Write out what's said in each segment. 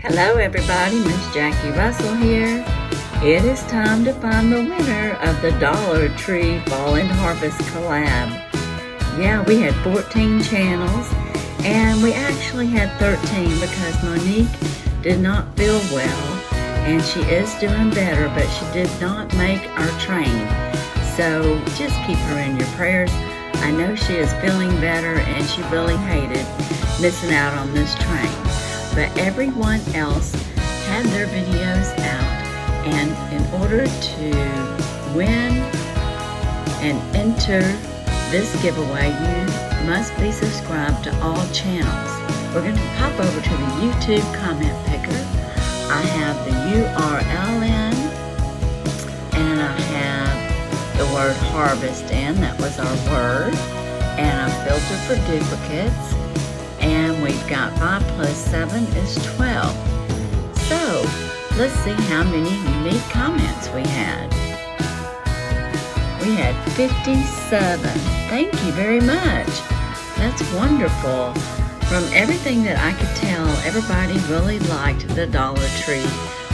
Hello everybody, Miss Jackie Russell here. It is time to find the winner of the Dollar Tree Fall and Harvest collab. Yeah, we had 14 channels and we actually had 13 because Monique did not feel well and she is doing better, but she did not make our train. So just keep her in your prayers. I know she is feeling better and she really hated missing out on this train. But everyone else had their videos out, and in order to win and enter this giveaway, you must be subscribed to all channels. We're going to pop over to the YouTube comment picker. I have the URL in, and I have the word harvest in, that was our word, and a filter for duplicates. And we've got 5 plus 7 is 12. So, let's see how many unique comments we had. We had 57. Thank you very much. That's wonderful. From everything that I could tell, everybody really liked the Dollar Tree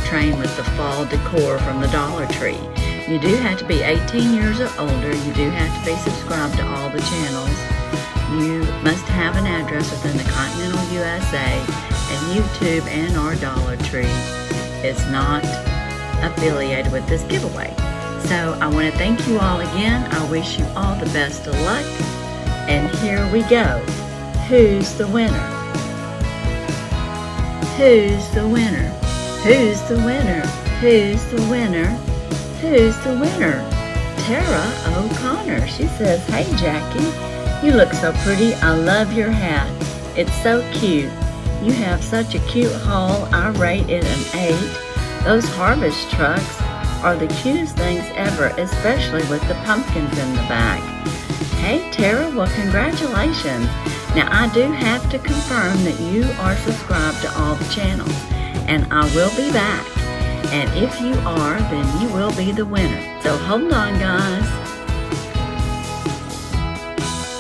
train with the fall decor from the Dollar Tree. You do have to be 18 years or older. You do have to be subscribed to all the channels. You must have an address within the Continental USA, and YouTube and our Dollar Tree is not affiliated with this giveaway. So I want to thank you all again. I wish you all the best of luck. And here we go. Who's the winner? Who's the winner? Who's the winner? Who's the winner? Who's the winner? Tara O'Connor. She says, "Hey Jackie, you look so pretty. I love your hat. It's so cute. You have such a cute haul. I rate it an 8. Those harvest trucks are the cutest things ever, especially with the pumpkins in the back." Hey Tara, well congratulations. Now I do have to confirm that you are subscribed to all the channels, and I will be back. And if you are, then you will be the winner. So hold on guys.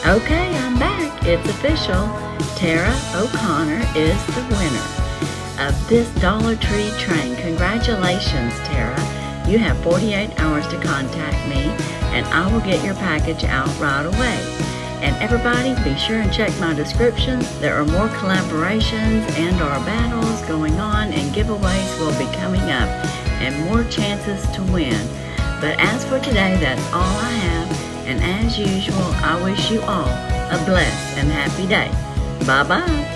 Okay, I'm back. It's official. Tara O'Connor is the winner of this Dollar Tree train. Congratulations, Tara. You have 48 hours to contact me, and I will get your package out right away. And everybody, be sure and check my description. There are more collaborations and our battles going on, and giveaways will be coming up, and more chances to win. But as for today, that's all I have. And as usual, I wish you all a blessed and happy day. Bye-bye.